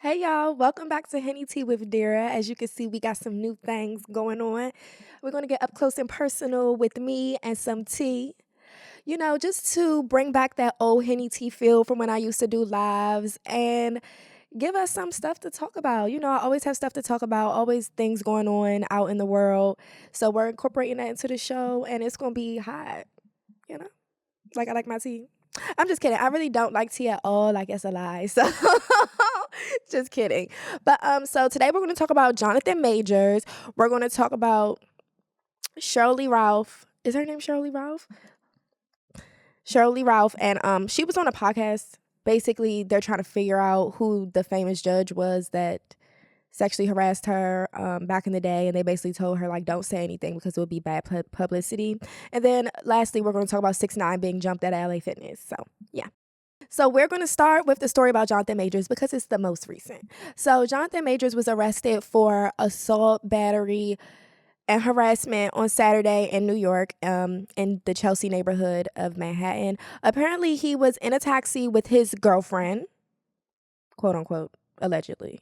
Hey y'all, welcome back to Henny Tea with Dira. As you can see, we got some new things going on. We're going to get up close and personal with me and some tea. Just to bring back that old Henny Tea feel from when I used to do lives and give us some stuff to talk about. I always have stuff to talk about, always things going on out in the world. So we're incorporating that into the show and it's going to be hot, you know? Like I like my tea. I'm just kidding. I really don't like tea at all. Like it's a lie. So just kidding. So today we're going to talk about Jonathan Majors. We're going to talk about Shirley Ralph. Is her name Shirley Ralph? Shirley Ralph, and she was on a podcast. Basically, they're trying to figure out who the famous judge was that sexually harassed her back in the day, and they basically told her like don't say anything because it would be bad publicity. And then lastly, we're going to talk about 6ix9ine being jumped at LA Fitness. So yeah. So we're going to start with the story about Jonathan Majors because it's the most recent. So Jonathan Majors was arrested for assault, battery, and harassment on Saturday in New York, in the Chelsea neighborhood of Manhattan. Apparently, he was in a taxi with his girlfriend, quote unquote, allegedly,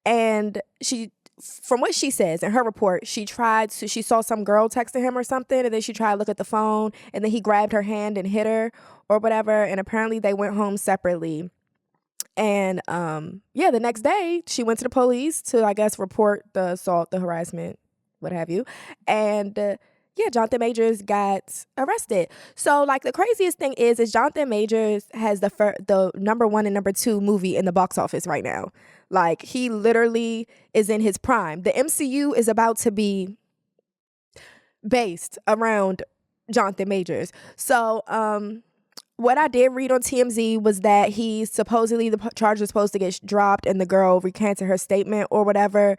and she, from what she says in her report, she saw some girl texting him or something, and then she tried to look at the phone, and then he grabbed her hand and hit her or whatever, and apparently they went home separately. And the next day she went to the police to, I guess, report the assault, the harassment, what have you. And Jonathan Majors got arrested. So like the craziest thing is Jonathan Majors has the number 1 and number 2 movie in the box office right now. Like he literally is in his prime. The MCU is about to be based around Jonathan Majors. So what I did read on TMZ was that he supposedly, the charge was supposed to get dropped and the girl recanted her statement or whatever,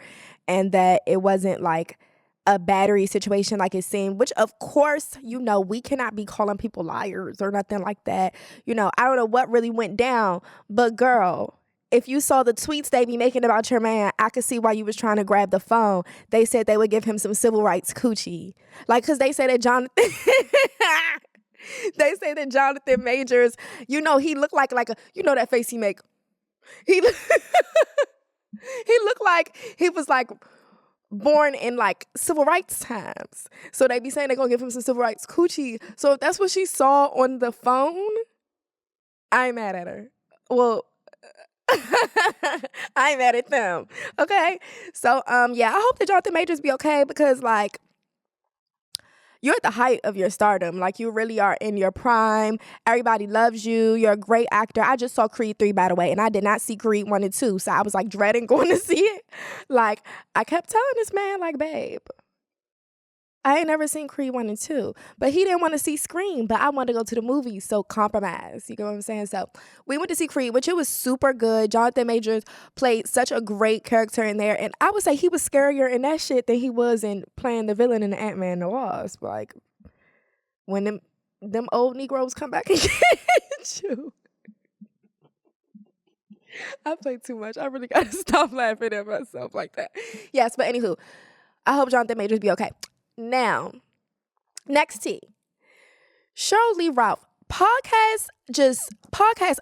and that it wasn't like a battery situation like it seemed, which of course, we cannot be calling people liars or nothing like that. I don't know what really went down, but girl, if you saw the tweets they be making about your man, I could see why you was trying to grab the phone. They said they would give him some civil rights coochie. Like, because they say that Jonathan... They say that Jonathan Majors, he looked like a, that face he make. He he looked like he was like born in like civil rights times. So they be saying they're gonna give him some civil rights coochie. So if that's what she saw on the phone, I ain't mad at her. Well, I ain't mad at them. Okay. So I hope that Jonathan Majors be okay because like you're at the height of your stardom. Like, you really are in your prime. Everybody loves you. You're a great actor. I just saw Creed 3, by the way, and I did not see Creed 1 and 2, so I was, like, dreading going to see it. Like, I kept telling this man, like, babe, I ain't never seen Creed 1 and 2, but he didn't want to see Scream, but I wanted to go to the movies, so compromise. You know what I'm saying? So we went to see Creed, which it was super good. Jonathan Majors played such a great character in there, and I would say he was scarier in that shit than he was in playing the villain in the Ant-Man and the Wasp. Like, when them old Negroes come back and get you. I play too much. I really got to stop laughing at myself like that. Yes, but anywho, I hope Jonathan Majors be okay. Now, next tea. Shirley Ralph. Podcasts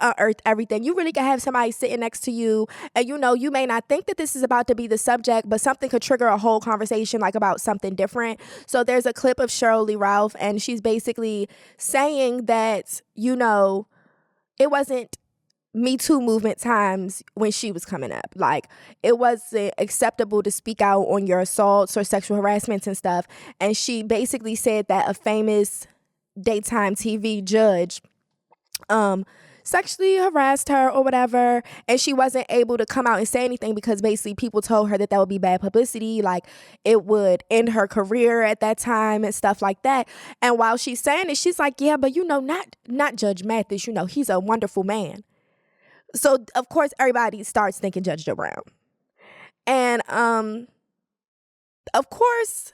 unearth everything. You really can have somebody sitting next to you and you may not think that this is about to be the subject, but something could trigger a whole conversation like about something different. So there's a clip of Shirley Ralph and she's basically saying that, it wasn't Me Too movement times when she was coming up. Like, it wasn't acceptable to speak out on your assaults or sexual harassments and stuff. And she basically said that a famous daytime TV judge sexually harassed her or whatever, and she wasn't able to come out and say anything because basically people told her that would be bad publicity, like it would end her career at that time and stuff like that. And while she's saying it, she's like, yeah, but not Judge Mathis, he's a wonderful man. So of course everybody starts thinking Judge Joe Brown. And of course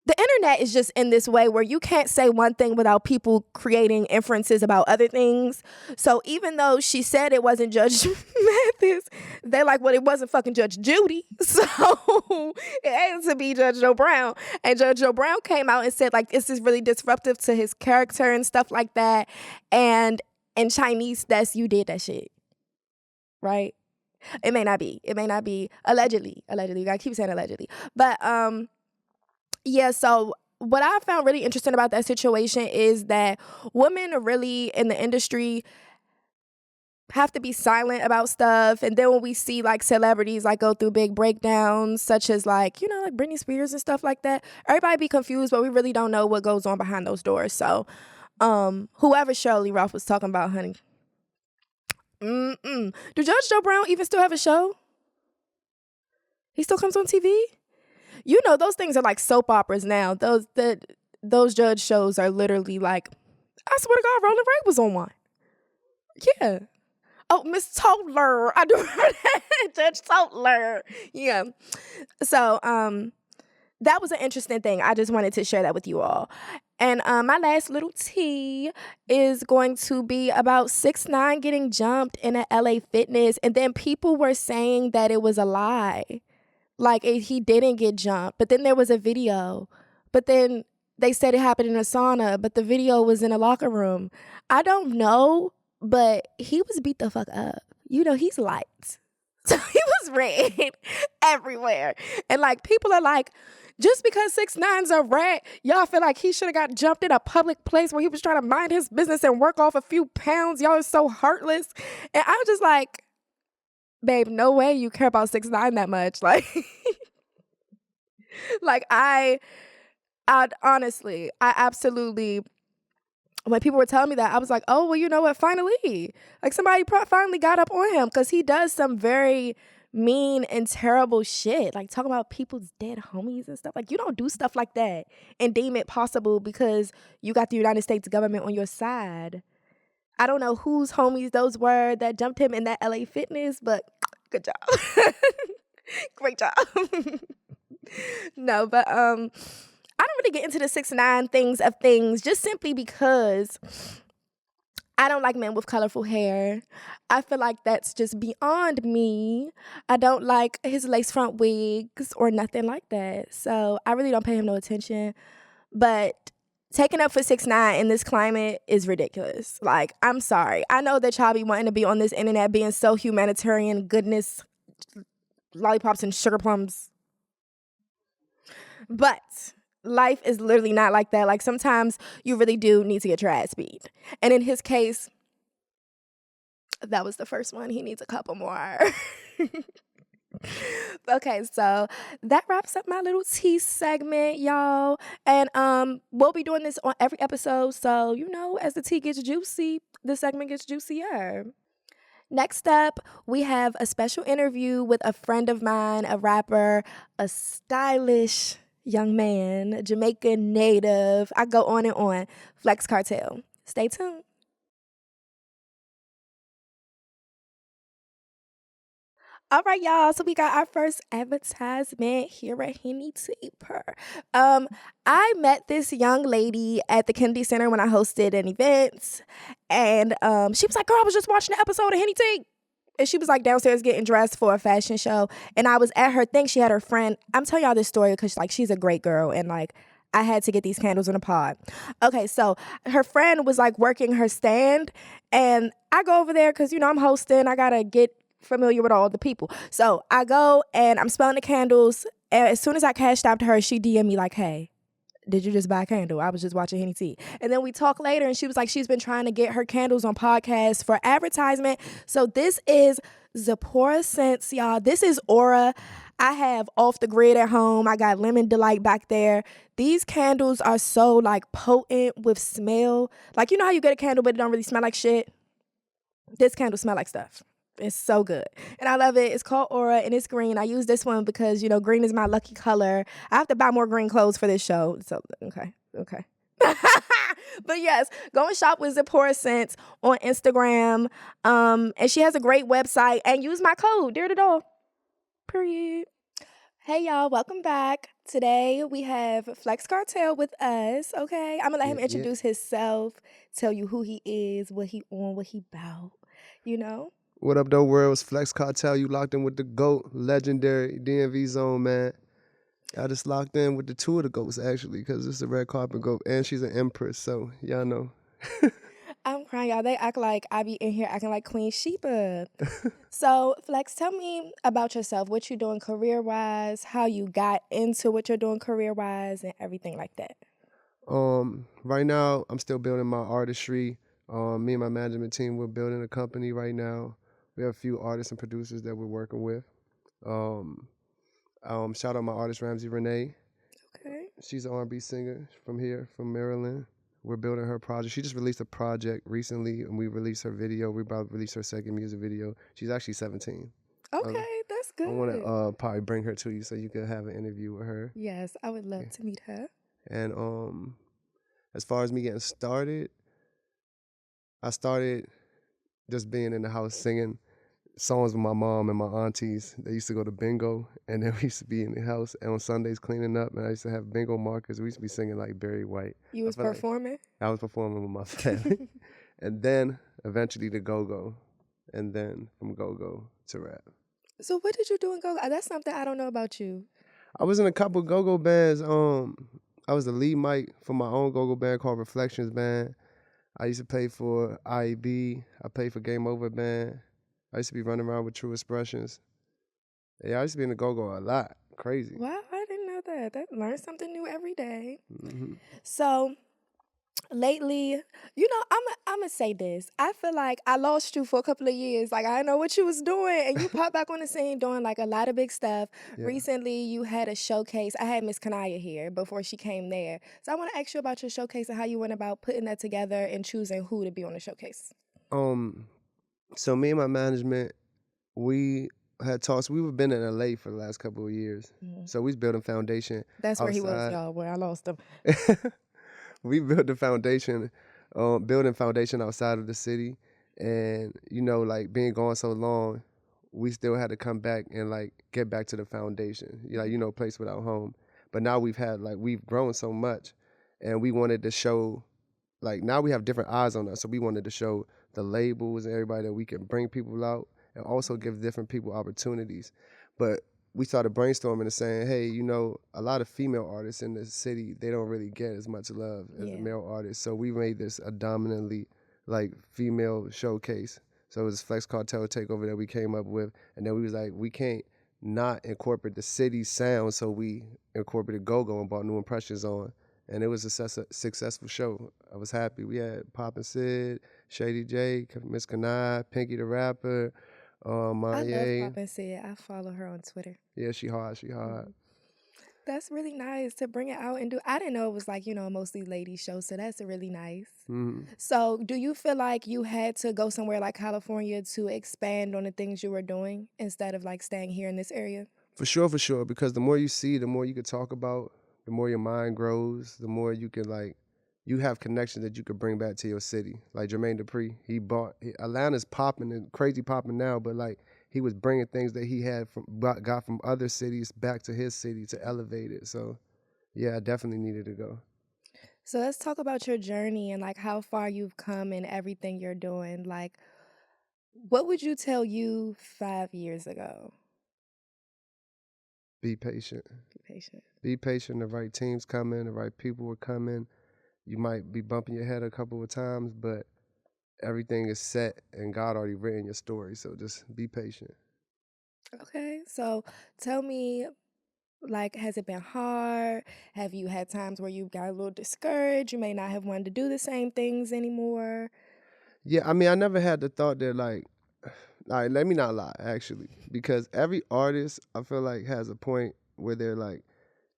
the internet is just in this way where you can't say one thing without people creating inferences about other things. So even though she said it wasn't Judge Mathis, they're like, well, it wasn't fucking Judge Judy. So it had to be Judge Joe Brown. And Judge Joe Brown came out and said, like, this is really disruptive to his character and stuff like that. And in Chinese, that's you did that shit. right? It may not be. It may not be. Allegedly. You gotta keep saying allegedly. But yeah, so what I found really interesting about that situation is that women really in the industry have to be silent about stuff. And then when we see like celebrities like go through big breakdowns, such as like, you know, like Britney Spears and stuff like that, everybody be confused, but we really don't know what goes on behind those doors. So whoever Shirley Ralph was talking about, honey. Do Judge Joe Brown even still have a show? He still comes on TV? You know, those things are like soap operas now. Those judge shows are literally like, I swear to God, Rolling Ray was on one. Yeah. Oh, Miss Toller. I do remember that. Judge Toller. Yeah. So that was an interesting thing. I just wanted to share that with you all. And my last little tea is going to be about 6ix9ine getting jumped in a LA Fitness. And then people were saying that it was a lie. Like he didn't get jumped. But then there was a video. But then they said it happened in a sauna. But the video was in a locker room. I don't know. But he was beat the fuck up. You know, he's light. So he was red everywhere. And like people are like, just because 6ix9ine's a rat, y'all feel like he should have got jumped in a public place where he was trying to mind his business and work off a few pounds. Y'all are so heartless. And I was just like, babe, no way you care about 6ix9ine that much. Like, like I honestly, I absolutely, when people were telling me that, I was like, oh, well, you know what? Finally, like somebody finally got up on him because he does some very mean and terrible shit. Like talking about people's dead homies and stuff. Like you don't do stuff like that and deem it possible because you got the United States government on your side. I don't know whose homies those were that jumped him in that LA Fitness, but good job. Great job. No, but I don't really get into the 6ix9ine things just simply because I don't like men with colorful hair. I feel like that's just beyond me. I don't like his lace front wigs or nothing like that. So I really don't pay him no attention. But taking up for 6ix9ine in this climate is ridiculous. Like, I'm sorry. I know that y'all be wanting to be on this internet being so humanitarian, goodness, lollipops and sugar plums. But life is literally not like that. Like sometimes you really do need to get your ass beat. And in his case, that was the first one. He needs a couple more. Okay, so that wraps up my little tea segment, y'all. And we'll be doing this on every episode. So, you know, as the tea gets juicy, the segment gets juicier. Next up, we have a special interview with a friend of mine, a rapper, a stylish young man, Jamaican native. I go on and on. Flex Kartel. Stay tuned. All right, y'all. So we got our first advertisement here at Henny Taper. I met this young lady at the Kennedy Center when I hosted an event, and she was like, "Girl, I was just watching an episode of Henny T." And she was like downstairs getting dressed for a fashion show, and I was at her thing. She had her friend. I'm telling y'all this story because like she's a great girl, and like I had to get these candles in a pod. Okay, so her friend was like working her stand, and I go over there because you know I'm hosting. I gotta get familiar with all the people. So I go and I'm smelling the candles. And as soon as I cashed out to her, she DM'd me like, "Hey, did you just buy a candle? I was just watching Henny T." And then we talked later and she was like, she's been trying to get her candles on podcasts for advertisement. So this is Zipora scents, y'all. This is Aura. I have Off the Grid at home. I got Lemon Delight back there. These candles are so like potent with smell. Like, you know how you get a candle but it don't really smell like shit? This candle smell like stuff. It's so good. And I love it. It's called Aura and it's green. I use this one because, you know, green is my lucky color. I have to buy more green clothes for this show. So, okay. But yes, go and shop with Zipora Scents on Instagram. And she has a great website. And use my code, Dirathdoll. Period. Hey, y'all. Welcome back. Today, we have Flex Kartel with us, okay? I'm going to let him introduce himself, tell you who he is, what he on, what he about, you know? What up, though, world? It's Flex Kartel. You locked in with the GOAT, legendary DMV zone, man. I just locked in with the two of the GOATs, actually, because it's a red carpet GOAT, and she's an empress, so y'all know. I'm crying, y'all. They act like I be in here acting like Queen Sheba. So, Flex, tell me about yourself. What you doing career-wise, how you got into what you're doing career-wise, and everything like that. Right now, I'm still building my artistry. Me and my management team, we're building a company right now. We have a few artists and producers that we're working with. Shout out my artist Ramsey Renee. Okay. She's an R&B singer from here, from Maryland. We're building her project. She just released a project recently, and we released her video. We're about to release her second music video. She's actually 17. Okay, that's good. I want to probably bring her to you so you can have an interview with her. Yes, I would love to meet her. And as far as me getting started, I started just being in the house singing songs with my mom and my aunties. They used to go to bingo, and then we used to be in the house and on Sundays cleaning up, and I used to have bingo markers. We used to be singing like Barry White. You was performing? I was performing with my family. And then eventually to go-go, and then from go-go to rap. So what did you do in go-go? That's something I don't know about you. I was in a couple go-go bands. I was the lead mic for my own go-go band called Reflections Band. I used to play for IEB. I played for Game Over Band. I used to be running around with True Expressions. Yeah, I used to be in the go-go a lot. Crazy. Wow, I didn't know that. Learn something new every day. Mm-hmm. So lately, I'm going to say this. I feel like I lost you for a couple of years. Like, I didn't know what you was doing, and you popped back on the scene doing, like, a lot of big stuff. Yeah. Recently, you had a showcase. I had Miss Kanaya here before she came there. So I want to ask you about your showcase and how you went about putting that together and choosing who to be on the showcase. So me and my management, we had talks. We've been in LA for the last couple of years. Mm-hmm. So we was building foundation. That's where outside. He was, y'all, where I lost him. We built the foundation, building foundation outside of the city. And, like being gone so long, we still had to come back and like get back to the foundation. Place without home. But now we've grown so much, and we wanted to show, like now we have different eyes on us. So we wanted to show the labels and everybody that we can bring people out and also give different people opportunities. But we started brainstorming and saying, hey, a lot of female artists in the city, they don't really get as much love as the male artists. So we made this a dominantly like female showcase. So it was Flex Kartel takeover that we came up with. And then we was like, we can't not incorporate the city sound. So we incorporated go-go and brought New Impressions on. And it was a successful show. I was happy. We had Pop and Sid, Shady J, Miss Kanai, Pinky the Rapper, Maya. I love Pop and Sid. I follow her on Twitter. Yeah, she hard. That's really nice to bring it out and do. I didn't know it was like, a mostly ladies show, so that's really nice. Mm-hmm. So do you feel like you had to go somewhere like California to expand on the things you were doing instead of like staying here in this area? For sure, because the more you see, the more you could talk about, the more your mind grows, the more you can you have connections that you could bring back to your city. Like Jermaine Dupri, Atlanta's popping and crazy popping now, but like he was bringing things that he had got from other cities back to his city to elevate it. So yeah, I definitely needed to go. So let's talk about your journey and like how far you've come and everything you're doing. Like, what would you tell you 5 years ago? Be patient. Be patient. The right team's coming. The right people are coming. You might be bumping your head a couple of times, but everything is set and God already written your story. So just be patient. Okay. So tell me, like, has it been hard? Have you had times where you got a little discouraged? You may not have wanted to do the same things anymore? Yeah, I mean, I never had the thought that let me not lie, actually, because every artist, I feel like, has a point where they're like,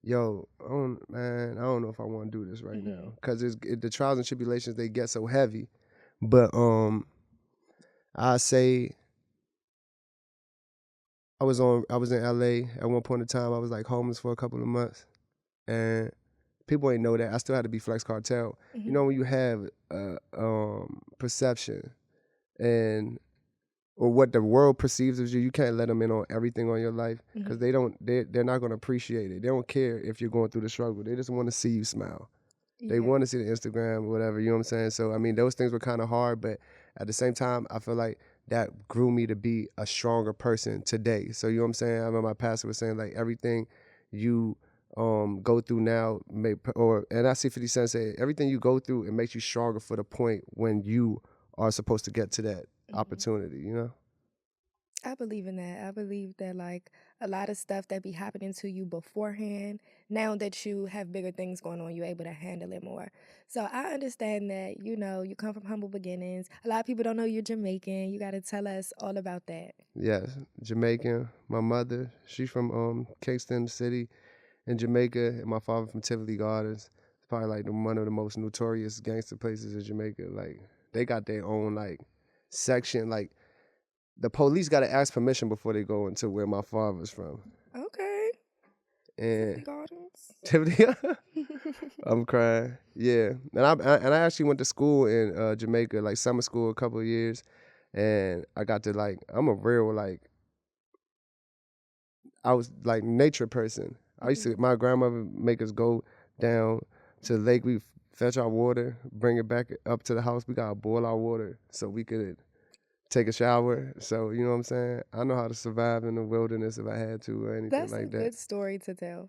yo, I don't know if I want to do this right now. Because the trials and tribulations, they get so heavy. But I say I was in LA at one point in time. I was like homeless for a couple of months. And people ain't know that. I still had to be Flex Kartel. Mm-hmm. When you have perception or what the world perceives of you, you can't let them in on everything on your life because they're not going to appreciate it. They don't care if you're going through the struggle. They just want to see you smile. Yeah. They want to see the Instagram, whatever, you know what I'm saying? So, I mean, those things were kind of hard, but at the same time, I feel like that grew me to be a stronger person today. So, you know what I'm saying? I remember my pastor was saying, like, everything you go through now, and I see 50 Cent say, everything you go through, it makes you stronger for the point when you are supposed to get to that opportunity, you know? I believe in that. I believe that like a lot of stuff that be happening to you beforehand, now that you have bigger things going on, you're able to handle it more. So I understand that, you come from humble beginnings. A lot of people don't know you're Jamaican. You got to tell us all about that. Yes, Jamaican. My mother, she's from Kingston City in Jamaica, and my father from Tivoli Gardens. It's probably like one of the most notorious gangster places in Jamaica. Like they got their own like section. Like the police got to ask permission before they go into where my father's from. Okay. And Gardens. Tivoli, I'm crying. Yeah, and I actually went to school in Jamaica, like summer school, a couple of years, and I got to like I'm a real like I was like nature person. I used to my grandmother make us go down to the lake. We fetch our water, bring it back up to the house. We gotta boil our water so we could take a shower. So you know what I'm saying? I know how to survive in the wilderness if I had to or anything That's a like that. good story to tell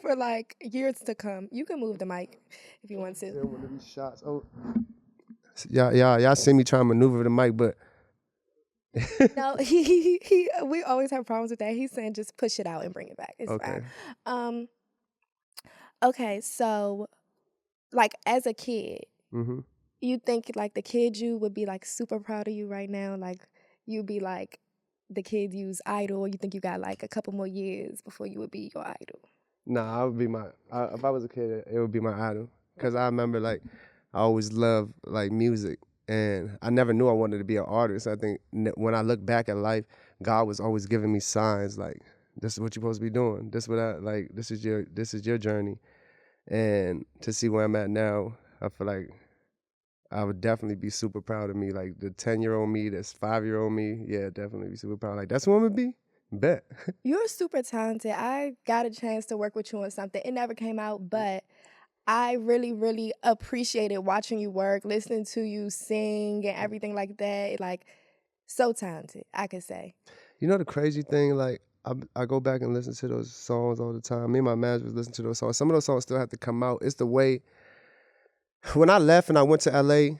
for like years to come. You can move the mic if you want to. One of these shots. Oh, y'all see me trying to maneuver the mic, but No, we always have problems with that. He's saying just push it out and bring it back. It's okay. fine. Okay, so like as a kid, Mm-hmm. you think like the kid you would be like super proud of you right now? Like you'd be like the kid you's idol, or you think you got like a couple more years before you would be your idol? Nah, I would be if I was a kid, it would be my idol. Cause I remember like I always loved like music, and I never knew I wanted to be an artist. I think when I look back at life, God was always giving me signs like, "This is what you're supposed to be doing. This what I like. This is your journey." And to see where I'm at now, I feel like I would definitely be super proud of me. Like the 10-year-old me, this 5-year-old me, yeah, definitely be super proud. Like that's what I'm gonna be. Bet. You're super talented. I got a chance to work with you on something. It never came out, but I really, really appreciated watching you work, listening to you sing and everything like that. Like, so talented, I could say. You know the crazy thing, like I go back and listen to those songs all the time. Me and my managers listen to those songs. Some of those songs still have to come out. It's the way when I left and I went to LA,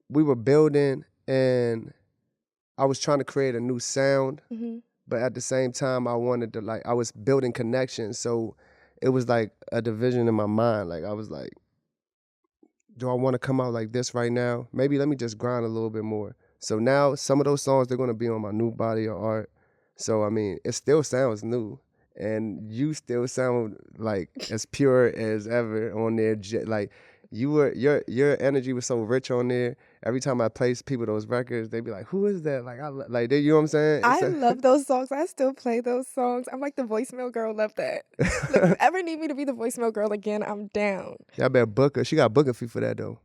we were building and I was trying to create a new sound, but at the same time I wanted to I was building connections. So it was like a division in my mind. Like I was like, do I want to come out like this right now? Maybe let me just grind a little bit more. So now some of those songs, they're going to be on my new body of art. So, I mean, it still sounds new. And you still sound like as pure as ever on there. Like your energy was so rich on there. Every time I place people those records, they be like, "Who is that?" Like you know what I'm saying? I love those songs. I still play those songs. I'm like the voicemail girl. Love that. Look, if you ever need me to be the voicemail girl again, I'm down. Y'all better book her. She got a booking fee for that though.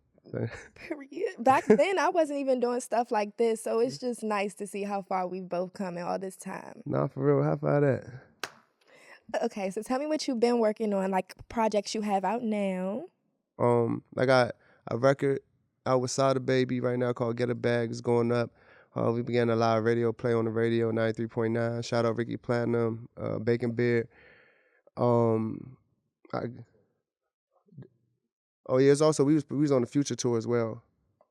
Period. Back then, I wasn't even doing stuff like this, so it's just nice to see how far we've both come in all this time. Nah, for real. How far that? Okay, so tell me what you've been working on, like projects you have out now. I got a record out with Sada Baby right now called Get a Bag. It's going up. We began a live radio play on the radio, 93.9. Shout out Ricky Platinum, Bacon Beard. I, oh yeah, it's also we was on the Future tour as well.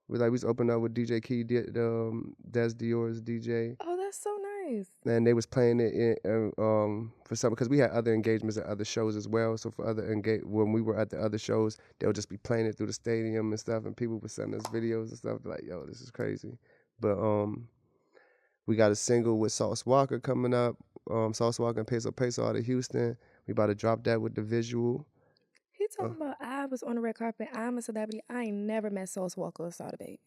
We was opening up with DJ Key, Des Dior's DJ. Oh, that's so nice. And they was playing it for some because we had other engagements at other shows as well. So for when we were at the other shows, they would just be playing it through the stadium and stuff, and people would send us videos and stuff like, "Yo, this is crazy." But we got a single with Sauce Walker coming up. Sauce Walker and Peso Peso out of Houston. We about to drop that with the visual. He talking about I was on the red carpet. I'm a celebrity. I ain't never met Sauce Walker or Sada Baby.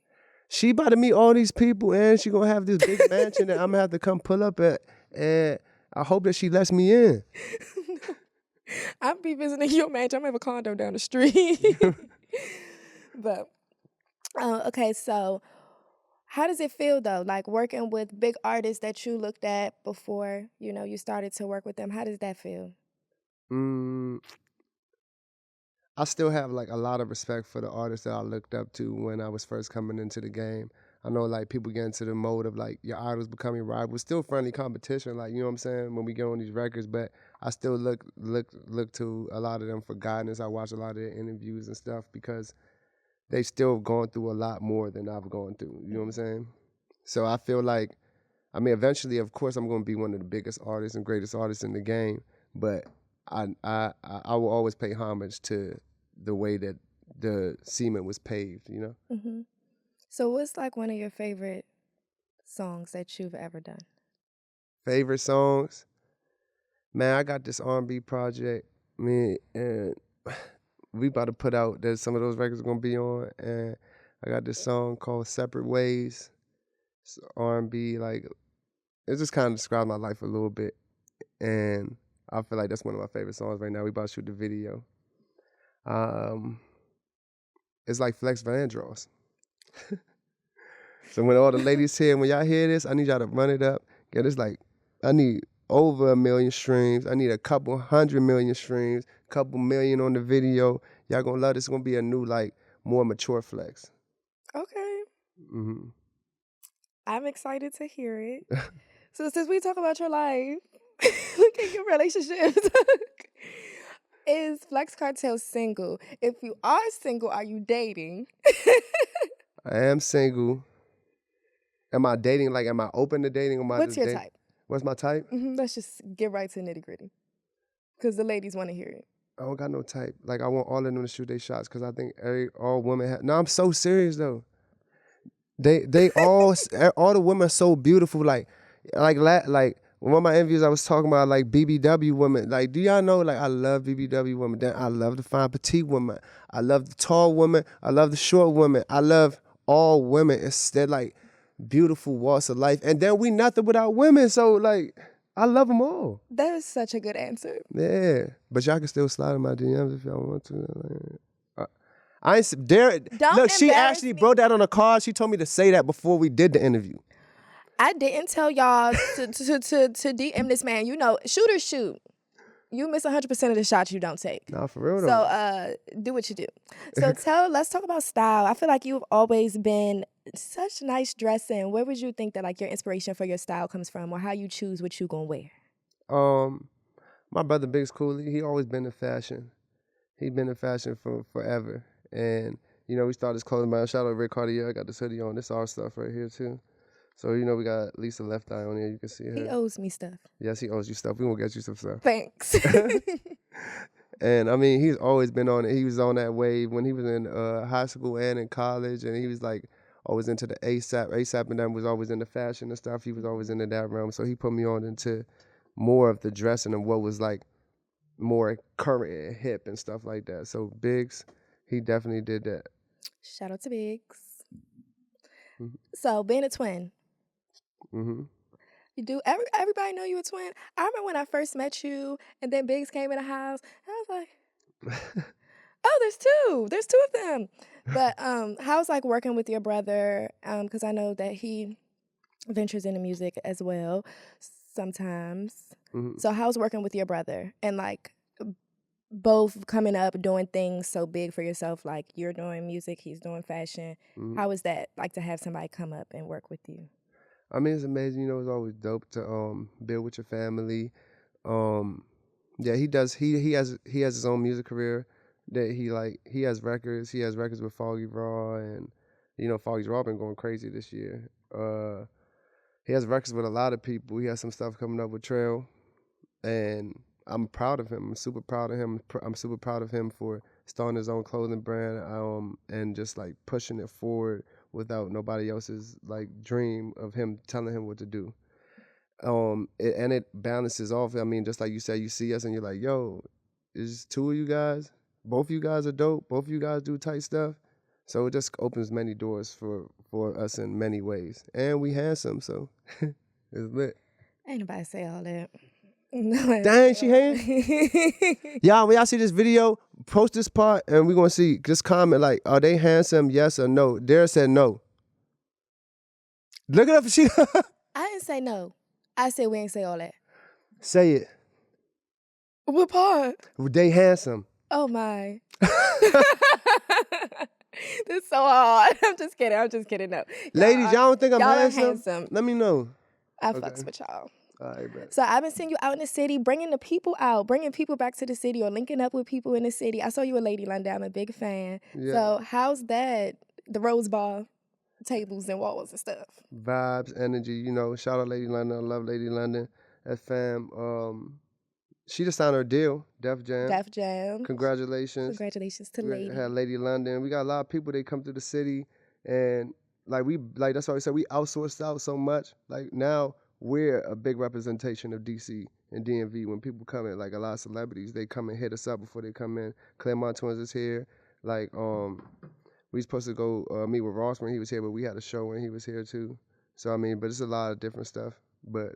She about to meet all these people, and she gonna have this big mansion that I'm gonna have to come pull up at, and I hope that she lets me in. I'll be visiting your mansion. I'm gonna have a condo down the street. But okay, so how does it feel though, like working with big artists that you looked at before you started to work with them? How does that feel? I still have like a lot of respect for the artists that I looked up to when I was first coming into the game. I know like people get into the mode of like your idols becoming rivals. Still friendly competition, like you know what I'm saying, when we get on these records, but I still look to a lot of them for guidance. I watch a lot of their interviews and stuff because they still gone through a lot more than I've gone through. You know what I'm saying? So I feel like, I mean, eventually, of course, I'm going to be one of the biggest artists and greatest artists in the game. But I will always pay homage to the way that the cement was paved. You know. Mm-hmm. So what's like one of your favorite songs that you've ever done? Favorite songs? Man, I got this R&B project. Me and we about to put out that some of those records are gonna be on, and I got this song called "Separate Ways." It's R&B, like it just kind of describes my life a little bit, and I feel like that's one of my favorite songs right now. We about to shoot the video. It's like Flex Kartel. So when all the ladies here, when y'all hear this, I need y'all to run it up. Get this like, I need over 1 million streams. I need a couple 100 million streams, couple million on the video. Y'all gonna love this. It's gonna be a new, like, more mature Flex. Okay. Mm-hmm. I'm excited to hear it. So since we talk about your life, look at your relationships. Is Flex Kartel single? If you are single, are you dating? I am single. Am I dating? Like, am I open to dating? Or am I What's just your dating? type? What's my type? Let's just get right to nitty gritty, because the ladies want to hear it. I don't got no type. Like, I want all of them to shoot their shots because I think all women have. No, I'm so serious though. They all the women are so beautiful. Like one of my interviews I was talking about like BBW women. Like, do y'all know? Like, I love BBW women. Then I love the fine petite woman. I love the tall woman. I love the short woman. I love all women. They're like beautiful walks of life. And then we nothing without women. So like, I love them all. That was such a good answer. Yeah, but y'all can still slide in my DMs if y'all want to. I ain't Dira. Look, she actually wrote that on a card. She told me to say that before we did the interview. I didn't tell y'all to DM this man. You know, shooters shoot. You miss 100% of the shots you don't take. Nah, for real though. So do what you do. So let's talk about style. I feel like you've always been such nice dressing. Where would you think that like your inspiration for your style comes from, or how you choose what you gonna wear? My brother Big's Cooley, he always been in fashion. He been in fashion for forever. And, you know, we started this clothing brand. Shout out to Rick Cartier. I got this hoodie on. This our stuff right here, too. So, you know, we got Lisa Left Eye on here. You can see her. He owes me stuff. Yes, he owes you stuff. We gonna get you some stuff. Thanks. And, I mean, he's always been on it. He was on that wave when he was in high school and in college. And he was, like, always into the ASAP. ASAP and them was always into fashion and stuff. He was always into that realm. So he put me on into more of the dressing and what was, like, more current and hip and stuff like that. So Biggs, he definitely did that. Shout out to Biggs. Mm-hmm. So being a twin. Mm-hmm. You do everybody know you a twin? I remember when I first met you and then Biggs came in the house and I was like, oh, there's two of them. But how's like working with your brother? Because I know that he ventures into music as well sometimes. Mm-hmm. So how's working with your brother and like both coming up doing things so big for yourself? Like you're doing music, he's doing fashion. Mm-hmm. How is that like to have somebody come up and work with you? I mean, it's amazing. You know, it's always dope to build with your family. Yeah, he does. He has his own music career that he has records. He has records with Foggy Raw, and you know, Foggy Raw been going crazy this year. He has records with a lot of people. He has some stuff coming up with Trail, and I'm proud of him. I'm super proud of him. I'm super proud of him for starting his own clothing brand, and just like pushing it forward without nobody else's like dream of him telling him what to do. It balances off. I mean, just like you said, you see us and you're like, yo, it's two of you guys. Both of you guys are dope. Both of you guys do tight stuff. So it just opens many doors for us in many ways. And we handsome, so it's lit. Ain't nobody say all that. No, dang, she handsome. Y'all, when y'all see this video, post this part and we're going to see, just comment like, are they handsome, yes or no? Dara said no. Look it up. I didn't say no. I said we ain't say all that. Say it. What part? They handsome. Oh my. This is so hard. I'm just kidding. No. Ladies, y'all don't think I'm handsome? Let me know. I fucks with y'all. All right, bet. So I've been seeing you out in the city, bringing the people out, bringing people back to the city or linking up with people in the city. I saw you with Lady London. I'm a big fan. Yeah. So how's that, the Rose Ball tables and walls and stuff? Vibes, energy, you know, shout out Lady London. I love Lady London. That fam, she just signed her deal, Def Jam. Def Jam. Congratulations. Congratulations to We Lady. had Lady London. We got a lot of people, they come to the city, and like that's why we said we outsourced out so much. Like now we're a big representation of DC and DMV. When people come in, like a lot of celebrities, they come and hit us up before they come in. Claremont Twins is here. Like we supposed to go meet with Ross when he was here, but we had a show when he was here too. So I mean, but it's a lot of different stuff. But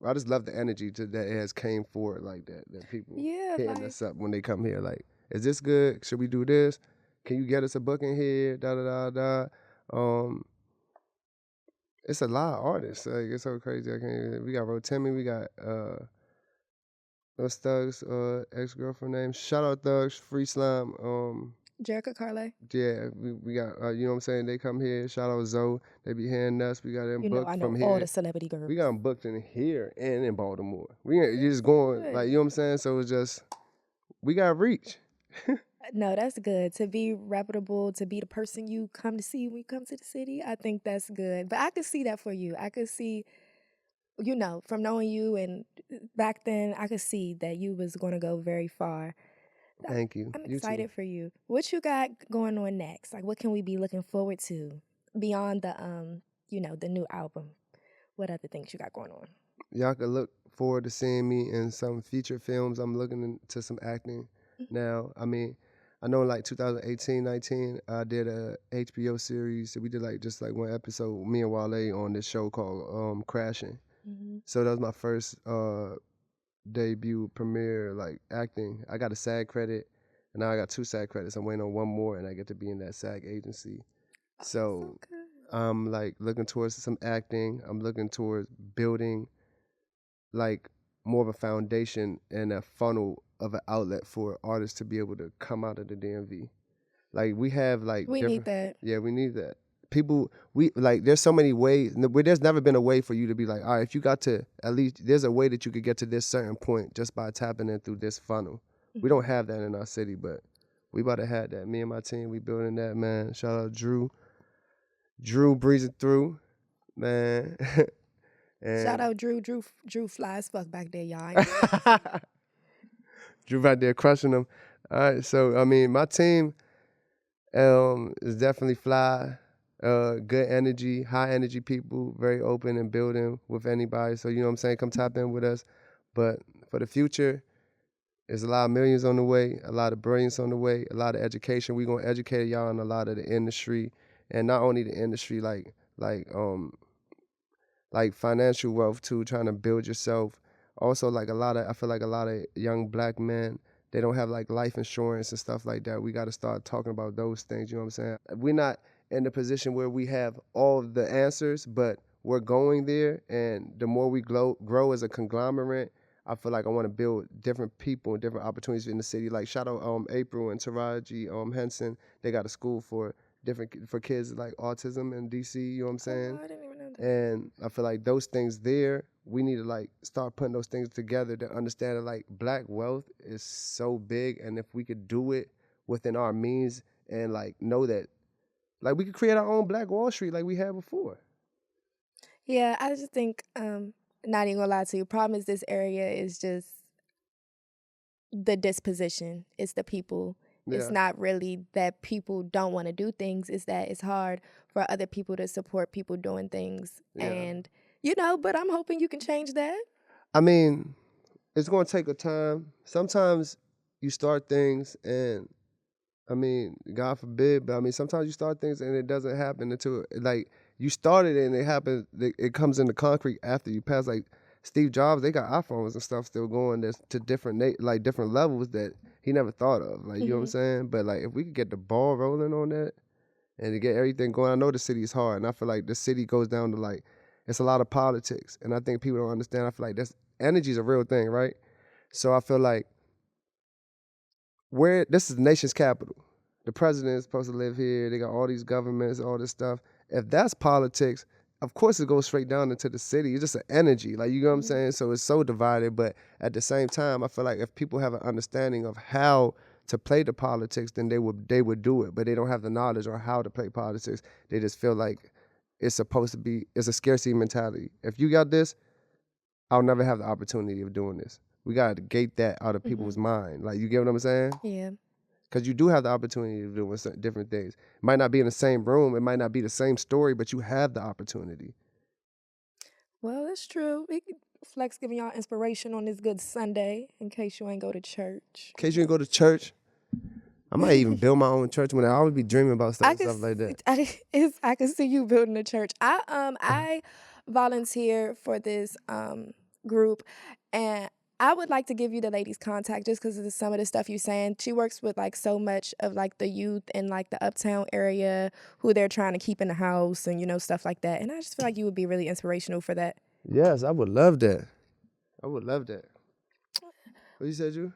I just love the energy that it has came forward like that. That people hitting us up when they come here. Like, is this good? Should we do this? Can you get us a booking here? Da da da da. It's a lot of artists. Like, it's so crazy. I can't even, we got Rotimi. We got what's Thug's ex-girlfriend name? Shout out Thugs, Free Slime. Jerica Carle. Yeah, we got, you know what I'm saying? They come here. Shout out Zoe. They be hearing us. We got them booked I know from here. all the celebrity girls. We got them booked in here and in Baltimore. We ain't just going, like, you know what I'm saying? So it's just, we got reach. No, that's good. To be reputable, to be the person you come to see when you come to the city, I think that's good. But I could see that for you. I could see, you know, from knowing you and back then, I could see that you was going to go very far. Thank you. I'm excited for you. What you got going on next? Like, what can we be looking forward to beyond the, you know, the new album? What other things you got going on? Y'all can look forward to seeing me in some feature films. I'm looking into some acting now. I mean, I know like 2018, 19, I did a HBO series. So we did like just like one episode, me and Wale, on this show called Crashing. So that was my first debut premiere, like acting. I got a SAG credit, and now I got 2 SAG credits. I'm waiting on one more, and I get to be in that SAG agency. So I'm like looking towards some acting. I'm looking towards building like more of a foundation and a funnel of an outlet for artists to be able to come out of the DMV. Like we have like we need that. Yeah, we need that. People, we like, there's so many ways. There's never been a way for you to be like, all right, if you got to, at least there's a way that you could get to this certain point just by tapping in through this funnel. We don't have that in our city, but we about to have that. Me and my team, we building that, man. Shout out Drew. Drew breezing through, man. And shout out Drew. Drew fly as fuck back there, y'all. Drew out there crushing them. All right, so I mean, my team is definitely fly. Good energy, high energy people, very open and building with anybody. So you know what I'm saying? Come tap in with us. But for the future, there's a lot of millions on the way, a lot of brilliance on the way, a lot of education. We're gonna educate y'all on a lot of the industry, and not only the industry, like financial wealth too, trying to build yourself. Also, like I feel like a lot of young black men, they don't have like life insurance and stuff like that. We got to start talking about those things. You know what I'm saying? We're not in the position where we have all the answers, but we're going there. And the more we grow as a conglomerate, I feel like I want to build different people and different opportunities in the city. Like shout out April and Taraji Henson. They got a school for kids like autism in DC. You know what I'm saying? Oh, I didn't even know that. And I feel like those things there, we need to like start putting those things together to understand that like black wealth is so big, and if we could do it within our means and like know that like we could create our own Black Wall Street like we had before. Yeah, I just think, not even gonna lie to you, problem is this area is just the disposition. It's the people. Yeah. It's not really that people don't want to do things. It's that it's hard for other people to support people doing things. Yeah. And, you know, but I'm hoping you can change that. I mean, it's going to take a time. Sometimes you start things and, I mean, God forbid, but I mean, sometimes you start things and it doesn't happen until, like, you started it and it happens, it comes into concrete after you pass. Like, Steve Jobs, they got iPhones and stuff still going to different different levels that he never thought of. Like, you know what I'm saying? But, like, if we could get the ball rolling on that and to get everything going, I know the city is hard. And I feel like the city goes down to, like, it's a lot of politics. And I think people don't understand. I feel like energy is a real thing, right? So I feel like this is the nation's capital. The president is supposed to live here. They got all these governments, all this stuff. If that's politics, of course it goes straight down into the city. It's just an energy, like, you know what I'm saying? So it's so divided, but at the same time, I feel like if people have an understanding of how to play the politics, then they would do it, but they don't have the knowledge or how to play politics. They just feel like it's a scarcity mentality. If you got this, I'll never have the opportunity of doing this. We got to gate that out of people's mind. Like, you get what I'm saying? Yeah. Because you do have the opportunity of doing different things. It might not be in the same room. It might not be the same story, but you have the opportunity. Well, that's true. Flex giving y'all inspiration on this good Sunday in case you ain't go to church. In case you ain't go to church, I might even build my own church when I always be dreaming about stuff like that. I can see you building a church. I volunteer for this group, and I would like to give you the lady's contact just because of some of the stuff you're saying. She works with like so much of like the youth in like the uptown area who they're trying to keep in the house and stuff like that. And I just feel like you would be really inspirational for that. Yes, I would love that. I would love that. What you said, you?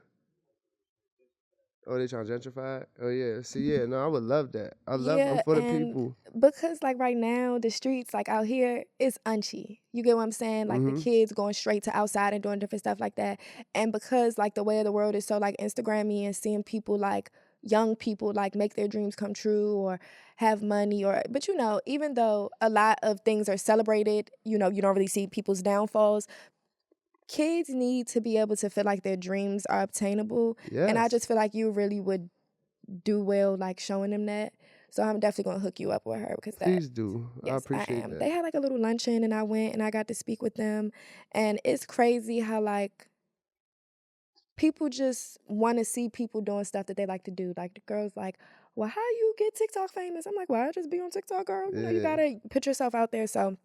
Oh, they trying to gentrify it? Oh, yeah. See, yeah, no, I would love that. I'm for the people. Because, like, right now, the streets, like, out here, it's unchy. You get what I'm saying? Like, the kids going straight to outside and doing different stuff like that. And because, like, the way of the world is so, like, Instagram-y and seeing people, like, young people, like, make their dreams come true or have money but, even though a lot of things are celebrated, you don't really see people's downfalls, kids need to be able to feel like their dreams are obtainable. Yes. And I just feel like you really would do well, like, showing them that. So I'm definitely going to hook you up with her. Please do. Yes, I appreciate that. They had, like, a little luncheon, and I went, and I got to speak with them. And it's crazy how, like, people just want to see people doing stuff that they like to do. Like, the girl's like, well, how you get TikTok famous? I'm like, well, I just be on TikTok, girl. You got to put yourself out there. So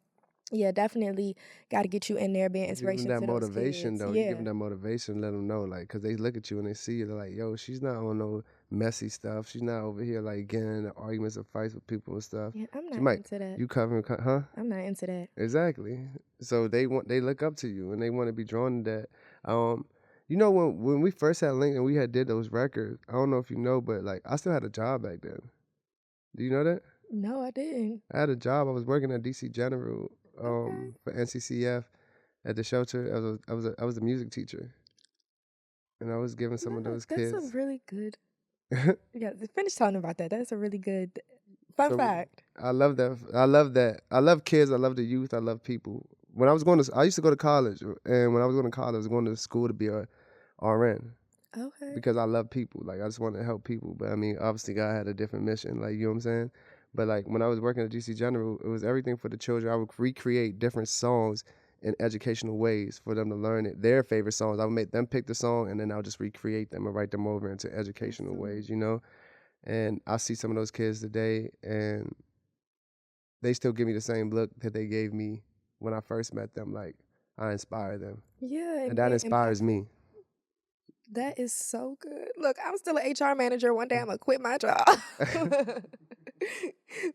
yeah, definitely got to get you in there, being inspiration to those kids. You give them that motivation, though. Yeah. You give them that motivation, let them know, like, because they look at you and they see you, they're like, yo, she's not on no messy stuff. She's not over here, like, getting into arguments or fights with people and stuff. Yeah, I'm not into that. You covering, huh? I'm not into that. Exactly. So they look up to you and they want to be drawn to that. When we first had Link and we did those records, I don't know if you know, but, like, I still had a job back then. Do you know that? No, I didn't. I had a job. I was working at DC General. For NCCF at the shelter. I was a music teacher, and I was giving some of those kids. That's a really good. Yeah, finish talking about that. That's a really good fun fact. I love that. I love kids. I love the youth. I love people. I used to go to college, and when I was going to college, I was going to school to be a RN. Okay. Because I love people. Like, I just wanted to help people. But I mean, obviously, God had a different mission. Like, you know what I'm saying? But, like, when I was working at DC General, it was everything for the children. I would recreate different songs in educational ways for them to learn their favorite songs. I would make them pick the song, and then I would just recreate them and write them over into educational ways, And I see some of those kids today, and they still give me the same look that they gave me when I first met them. Like, I inspire them. Yeah. And that inspires me. That is so good. Look, I'm still an HR manager. One day I'm going to quit my job.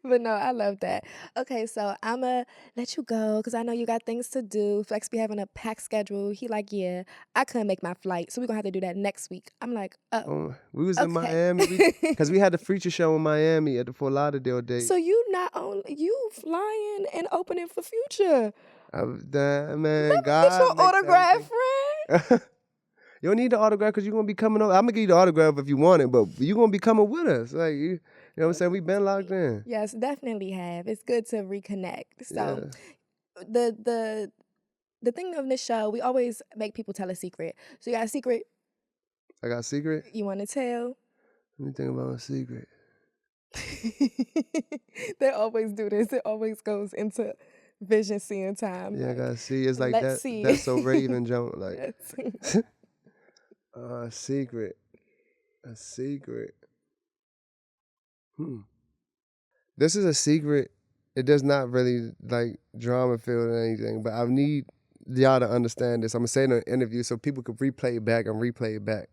But no, I love that. Okay, so I'm going to let you go because I know you got things to do. Flex be having a packed schedule. He like, yeah, I couldn't make my flight, so we're going to have to do that next week. I'm like, we was in Miami because we had the feature show in Miami at the Fort Lauderdale date. So you flying and opening for Future. Man, God. Get your autograph, friend. You don't need the autograph because you're going to be coming over. I'm going to give you the autograph if you want it, but you're going to be coming with us. Like, you know what I'm saying? We've been locked in. Yes, definitely have. It's good to reconnect. So the thing of this show, we always make people tell a secret. So you got a secret? I got a secret? You want to tell? Let me think about a secret. They always do this. It always goes into vision seeing time. Yeah, like, I got to see. It's like that. See. That's so Raven Jones. Like, a secret. A secret. This is a secret. It does not really like drama filled or anything, but I need y'all to understand this. I'm gonna say it in an interview so people can replay it back and replay it back.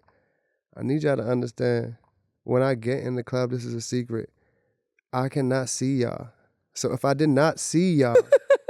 I need y'all to understand when I get in the club, this is a secret. I cannot see y'all. So if I did not see y'all,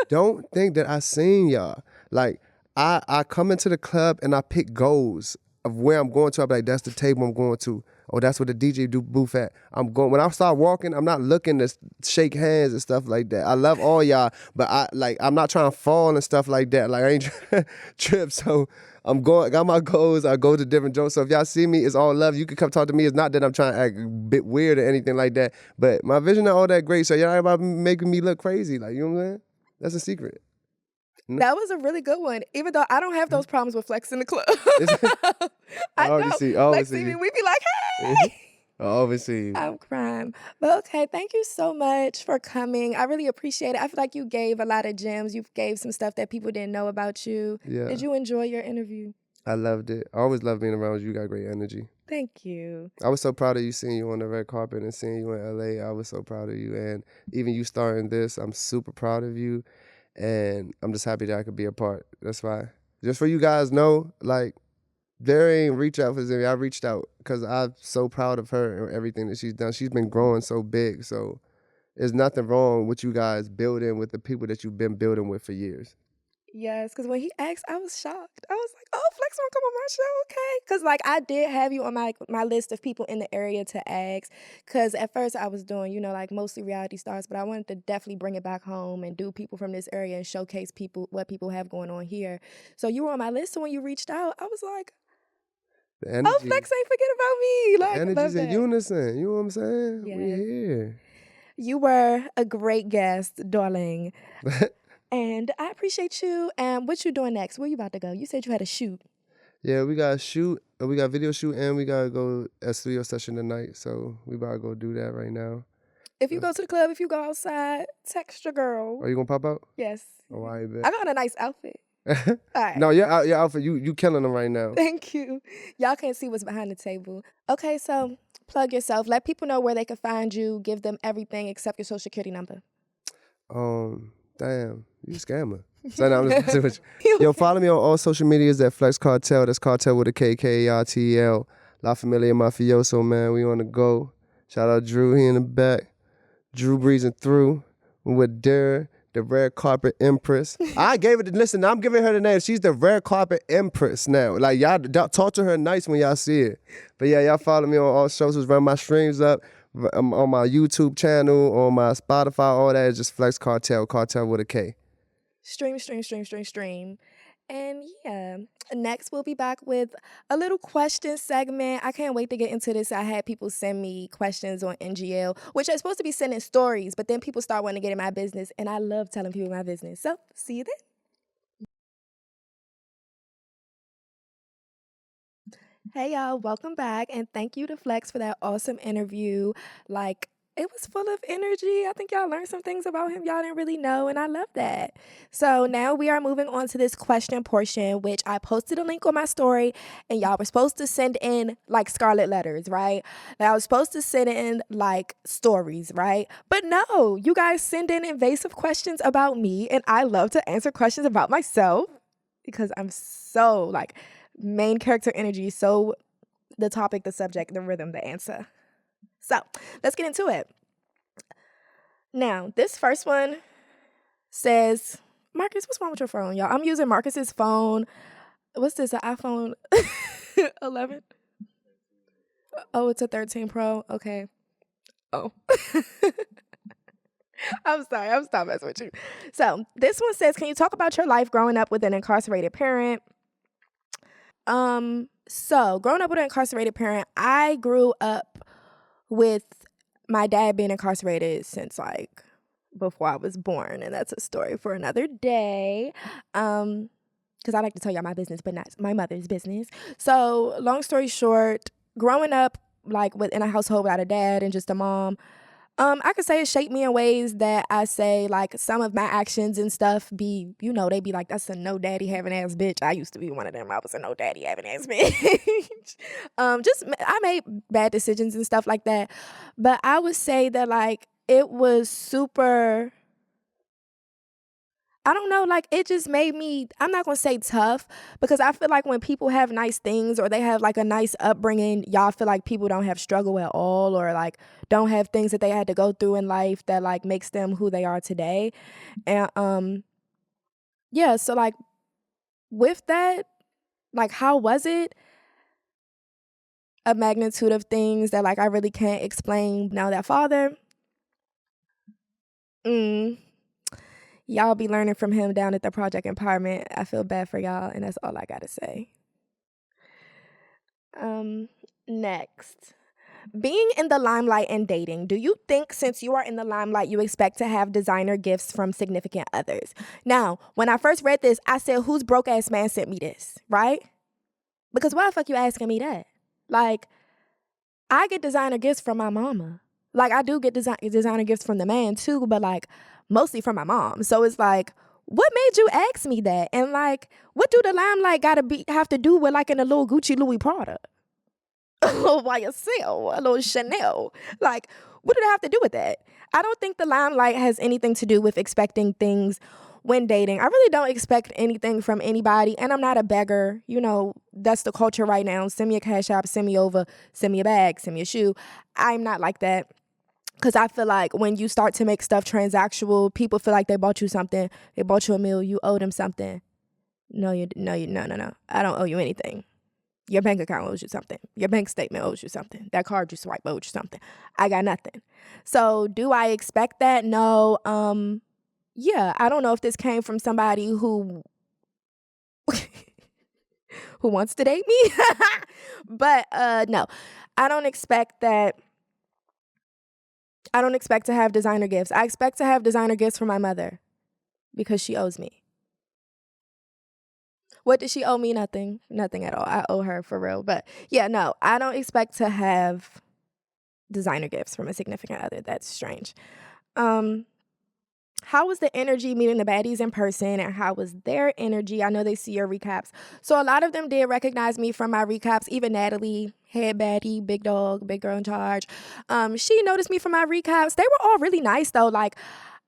don't think that I seen y'all. Like I come into the club and I pick goals of where I'm going to. I'm like, that's the table I'm going to. oh, that's where the DJ booth at. I'm going, when I start walking, I'm not looking to shake hands and stuff like that. I love all y'all, but I'm not trying to fall and stuff like that. Like I ain't trying to trip. So I'm going, got my goals. I go to different jokes. So if y'all see me, it's all love. You can come talk to me. It's not that I'm trying to act a bit weird or anything like that. But my vision not all that great. So y'all about making me look crazy. Like, you know what I'm saying? That's a secret. That was a really good one. Even though I don't have those problems with Flex in the club. I don't. Flex see me, we be like, hey. I always see you. I'm crying. But okay, thank you so much for coming. I really appreciate it. I feel like you gave a lot of gems. You gave some stuff that people didn't know about you. Yeah. Did you enjoy your interview? I loved it. I always love being around you. You got great energy. Thank you. I was so proud of you, seeing you on the red carpet and seeing you in LA. I was so proud of you. And even you starting this, I'm super proud of you. And I'm just happy that I could be a part. That's why. Just for you guys know, like, there ain't reach out for Zimmy. I reached out because I'm so proud of her and everything that she's done. She's been growing so big. So there's nothing wrong with you guys building with the people that you've been building with for years. Yes, because when he asked, I was shocked. I was like, oh, Flex won't come on my show, okay? Because, like, I did have you on my list of people in the area to ask. Because at first I was doing, you know, like, mostly reality stars. But I wanted to definitely bring it back home and do people from this area and showcase what people have going on here. So you were on my list. So when you reached out, I was like, oh, Flex ain't forget about me. Like, energy's in unison. You know what I'm saying? Yes. We here. You were a great guest, darling. And I appreciate you. And what you doing next? Where you about to go? You said you had a shoot. Yeah, we got to shoot. We got video shoot, and we got to go a studio session tonight. So we about to go do that right now. If you go to the club, if you go outside, text your girl. Are you going to pop out? Yes. Oh, I bet. I got a nice outfit. All right. No, your outfit, you killing them right now. Thank you. Y'all can't see what's behind the table. Okay, so plug yourself. Let people know where they can find you. Give them everything except your social security number. Damn, you a scammer. So now I'm just messing with you. Yo, follow me on all social medias at Flex Kartel. That's Kartel with a KKARTEL. La Familia Mafioso, man. We on the go. Shout out Drew, he in the back. Drew breezing through with Dira, the red carpet empress. I gave it, listen, I'm giving her the name. She's the red carpet empress now. Like, y'all talk to her nice when y'all see it. But yeah, y'all follow me on all socials, run my streams up. On my YouTube channel, on my Spotify, all that is just Flex Kartel, Kartel with a K. Stream. And yeah, next we'll be back with a little question segment. I can't wait to get into this. I had people send me questions on NGL, which are supposed to be sending stories, but then people start wanting to get in my business, and I love telling people my business. So, see you then. Hey y'all, welcome back, and thank you to Flex for that awesome interview. Like, it was full of energy. I think y'all learned some things about him y'all didn't really know, and I love that. So now we are moving on to this question portion, which I posted a link on my story, and y'all were supposed to send in like scarlet letters, right? Like, I was supposed to send in like stories, right? But no, you guys send in invasive questions about me, and I love to answer questions about myself because I'm so like main character energy, so the topic, the subject, the rhythm, the answer. So let's get into it. Now, this first one says, Marcus, what's wrong with your phone, y'all? I'm using Marcus's phone. What's this, an iPhone 11? Oh, it's a 13 Pro? Okay. Oh. I'm sorry. I'm stopping messing with you. So this one says, can you talk about your life growing up with an incarcerated parent? So growing up with an incarcerated parent, I grew up with my dad being incarcerated since like before I was born, and that's a story for another day. Because I like to tell y'all my business, but not my mother's business. So long story short, growing up like within a household without a dad and just a mom, I could say it shaped me in ways that I say, like, some of my actions and stuff be, you know, they be like, that's a no daddy having ass bitch. I used to be one of them. I was a no daddy having ass bitch. I made bad decisions and stuff like that. But I would say that, like, it was super, I don't know, like, it just made me, I'm not going to say tough, because I feel like when people have nice things or they have, like, a nice upbringing, y'all feel like people don't have struggle at all, or, like, don't have things that they had to go through in life that, like, makes them who they are today. And, yeah, so, like, with that, like, how was it? a magnitude of things that like I really can't explain. Now that father, y'all be learning from him down at the Project Empowerment. I feel bad for y'all, and that's all I gotta say. Next. Being in the limelight and dating, do you think since you are in the limelight, you expect to have designer gifts from significant others? Now, when I first read this, I said, whose broke ass man sent me this, right? Because why the fuck you asking me that? Like, I get designer gifts from my mama. Like, I do get designer gifts from the man too, but like, mostly from my mom. So it's like, what made you ask me that? And like, what do the limelight have to do with like in a little Gucci Louis Prada? A little YSL, a little Chanel. Like, what did it have to do with that? I don't think the limelight has anything to do with expecting things when dating. I really don't expect anything from anybody, and I'm not a beggar. You know, that's the culture right now. Send me a cash app, send me over, send me a bag, send me a shoe. I'm not like that. Because I feel like when you start to make stuff transactional, people feel like they bought you something. They bought you a meal. You owe them something. No. I don't owe you anything. Your bank account owes you something. Your bank statement owes you something. That card you swipe owes you something. I got nothing. So do I expect that? No. Yeah, I don't know if this came from somebody who who wants to date me. But no. I don't expect that. I don't expect to have designer gifts. I expect to have designer gifts from my mother because she owes me. What does she owe me? Nothing. Nothing at all. I owe her for real. But yeah, no, I don't expect to have designer gifts from a significant other. That's strange. How was the energy meeting the baddies in person, and how was their energy? I know they see your recaps. So a lot of them did recognize me from my recaps. Even Natalie, head baddie, big dog, big girl in charge. She noticed me from my recaps. They were all really nice though. Like,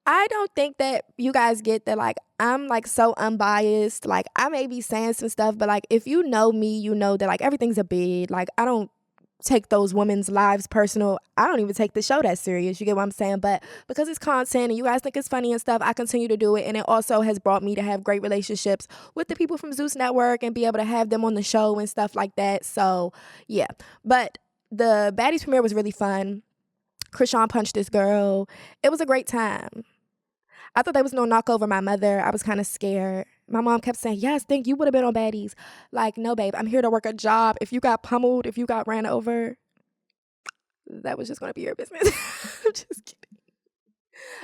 I don't think that you guys get that, like, I'm, like, so unbiased. Like, I may be saying some stuff, but, like, if you know me, you know that, like, everything's a bid. Like, I don't take those women's lives personal. I don't even take the show that serious. You get what I'm saying? But because it's content and you guys think it's funny and stuff, I continue to do it. And it also has brought me to have great relationships with the people from Zeus Network and be able to have them on the show and stuff like that. So, yeah. But the Baddies premiere was really fun. Krishan punched this girl. It was a great time. I thought they was gonna knock over my mother. I was kind of scared. My mom kept saying, yes, think you would have been on Baddies. Like, no, babe, I'm here to work a job. If you got pummeled, if you got ran over, that was just gonna be your business. I'm just kidding.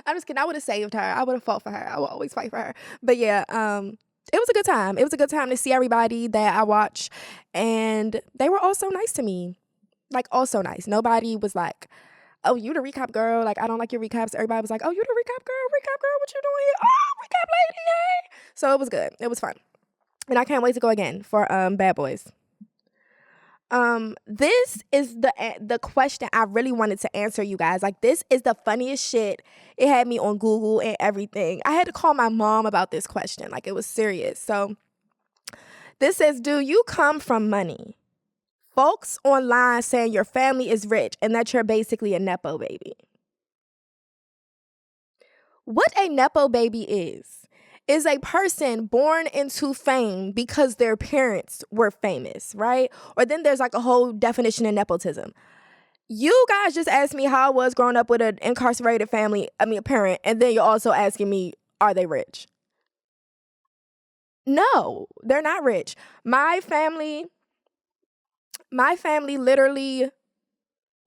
I'm just kidding. I would have saved her. I would have fought for her. I will always fight for her. But yeah, it was a good time. It was a good time to see everybody that I watch. And they were all so nice to me. Like, all so nice. Nobody was like, oh, you the recap girl. Like, I don't like your recaps. Everybody was like, oh, you the recap girl. Recap girl, what you doing here? Oh, recap lady, hey. So it was good. It was fun. And I can't wait to go again for Bad Boys. This is the question I really wanted to answer, you guys. Like, this is the funniest shit. It had me on Google and everything. I had to call my mom about this question. Like, it was serious. So this says, do you come from money? Folks online saying your family is rich and that you're basically a Nepo baby. What a Nepo baby is a person born into fame because their parents were famous, right? Or then there's like a whole definition of nepotism. You guys just asked me how I was growing up with an incarcerated family, a parent, and then you're also asking me, are they rich? No, they're not rich. My family literally,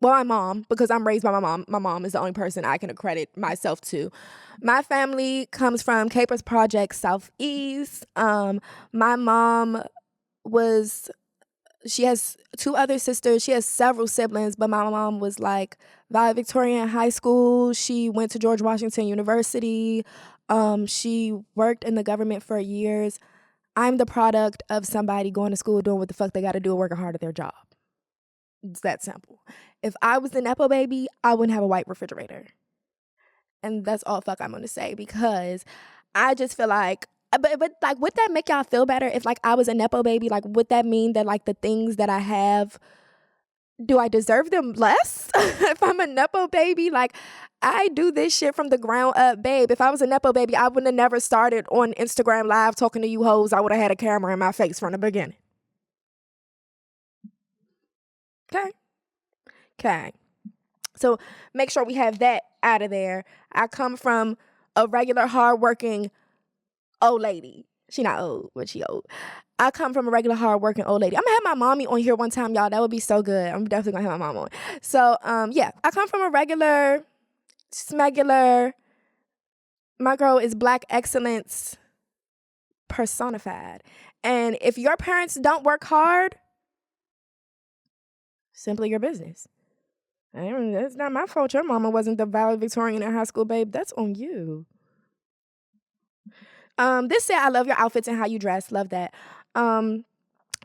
well, my mom, because I'm raised by my mom. My mom is the only person I can accredit myself to. My family comes from Capers Project Southeast. My mom she has 2 other sisters. She has several siblings, but my mom was like valedictorian in high school. She went to George Washington University. She worked in the government for years. I'm the product of somebody going to school, doing what the fuck they got to do, and working hard at their job. It's that simple. If I was the Nepo baby, I wouldn't have a white refrigerator. And that's all fuck I'm going to say, because I just feel like, but like, would that make y'all feel better if like I was a Nepo baby? Like, would that mean that like the things that I have, do I deserve them less if I'm a Nepo baby? Like, I do this shit from the ground up, babe. If I was a Nepo baby, I wouldn't have never started on Instagram Live talking to you hoes. I would have had a camera in my face from the beginning. Okay. Okay. So make sure we have that out of there. I come from a regular, hardworking old lady. She not old, but she old. I come from a regular, hardworking old lady. I'm gonna have my mommy on here one time, y'all. That would be so good. I'm definitely gonna have my mom on. So, yeah, I come from a regular, smegular. My girl is Black excellence personified. And if your parents don't work hard, simply your business. That's not my fault. Your mama wasn't the valedictorian in high school, babe. That's on you. This said, I love your outfits and how you dress. Love that.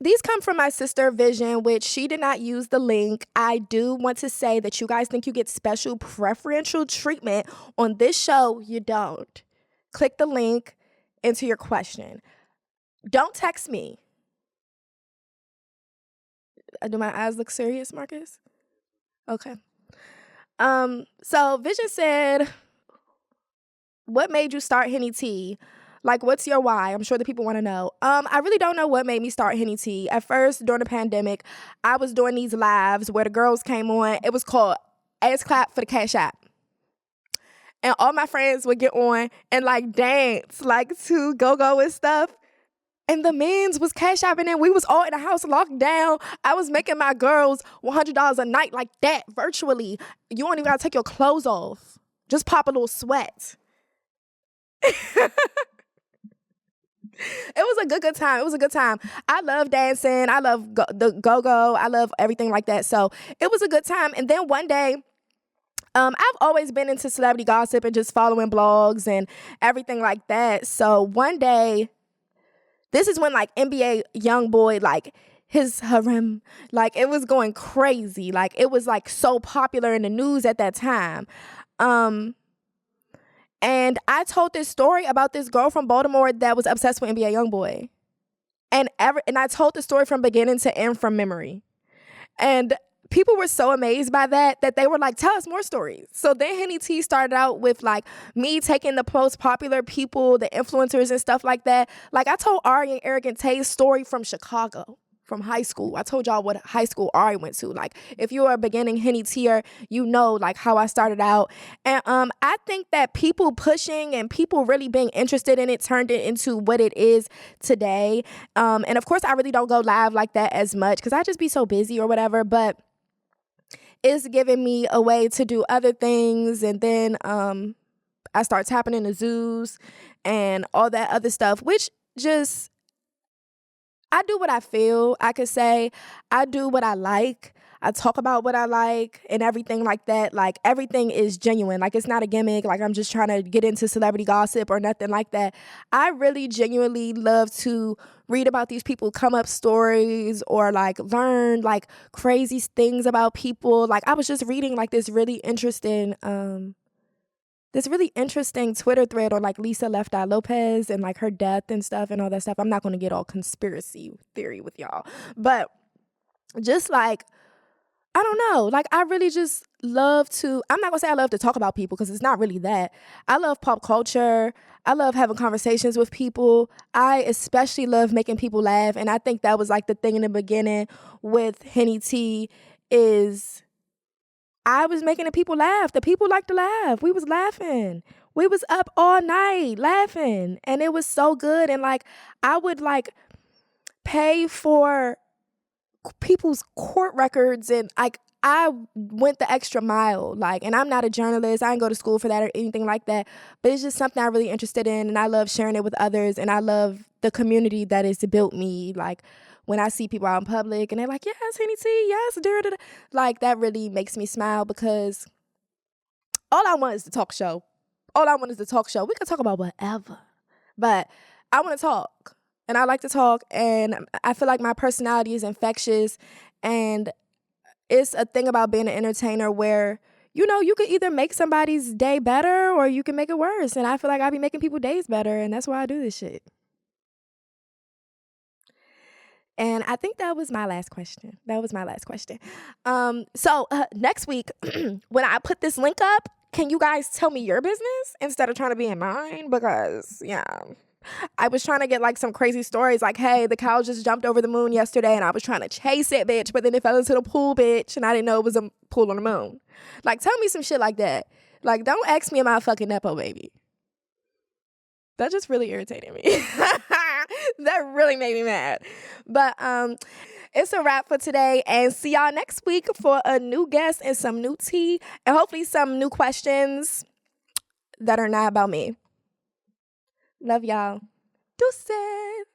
These come from my sister Vision, which she did not use the link. I do want to say that you guys think you get special preferential treatment on this show. You don't. Click the link into your question. Don't text me. Do my eyes look serious, Marcus? Okay. So Vision said, what made you start Henny T? Like, what's your why? I'm sure the people want to know. I really don't know what made me start Henny T. At first, during the pandemic, I was doing these lives where the girls came on. It was called Ass Clap for the Cash App. And all my friends would get on and like dance like to go-go and stuff. And the men's was cash shopping and we was all in the house locked down. I was making my girls $100 a night like that virtually. You don't even gotta take your clothes off. Just pop a little sweat. It was a good time. It was a good time. I love dancing. I love the go-go. I love everything like that. So it was a good time. And then one day, I've always been into celebrity gossip and just following blogs and everything like that. So one day, this is when like NBA YoungBoy, like his harem, like it was going crazy. Like it was like so popular in the news at that time. And I told this story about this girl from Baltimore that was obsessed with NBA YoungBoy. And I told the story from beginning to end from memory. And people were so amazed by that they were like, tell us more stories. So then Henny T started out with like me taking the most popular people, the influencers and stuff like that. Like I told Ari and Eric and Tay's story from Chicago, from high school. I told y'all what high school Ari went to. Like if you are a beginning Henny T-er, you know like how I started out. And I think that people pushing and people really being interested in it turned it into what it is today. And of course I really don't go live like that as much because I just be so busy or whatever, but it's giving me a way to do other things. And then I start tapping into zoos and all that other stuff, which just, I do what I feel. I could say I do what I like. I talk about what I like and everything like that. Like everything is genuine. Like it's not a gimmick. Like I'm just trying to get into celebrity gossip or nothing like that. I really genuinely love to read about these people come up stories or like learn like crazy things about people. Like I was just reading like this really interesting Twitter thread on like Lisa Left Eye Lopez and like her death and stuff and all that stuff. I'm not going to get all conspiracy theory with y'all, but just like, I don't know. Like, I really just love to, I'm not going to say I love to talk about people because it's not really that. I love pop culture. I love having conversations with people. I especially love making people laugh. And I think that was like the thing in the beginning with Henny T is I was making the people laugh. The people like to laugh. We was laughing. We was up all night laughing. And it was so good. And like, I would like pay for people's court records and like I went the extra mile, like, and I'm not a journalist. I didn't go to school for that or anything like that, but it's just something I'm really interested in and I love sharing it with others and I love the community that has built me. Like when I see people out in public and they're like, yes, Henny T, yes, Dira, like that really makes me smile because all I want is the talk show. All I want is the talk show. We can talk about whatever, but I want to talk. And I like to talk, and I feel like my personality is infectious, and it's a thing about being an entertainer where, you know, you can either make somebody's day better or you can make it worse, and I feel like I be making people's days better, and that's why I do this shit. And I think that was my last question. So next week, when I put this link up, can you guys tell me your business instead of trying to be in mine? Because, yeah. I was trying to get like some crazy stories like, hey, the cow just jumped over the moon yesterday and I was trying to chase it, bitch, but then it fell into the pool, bitch, and I didn't know it was a pool on the moon. Like, tell me some shit like that. Like, don't ask me about fucking Nepo baby. That just really irritated me. That really made me mad. But it's a wrap for today, and see y'all next week for a new guest and some new tea, and hopefully some new questions that are not about me. Love y'all. Deuces.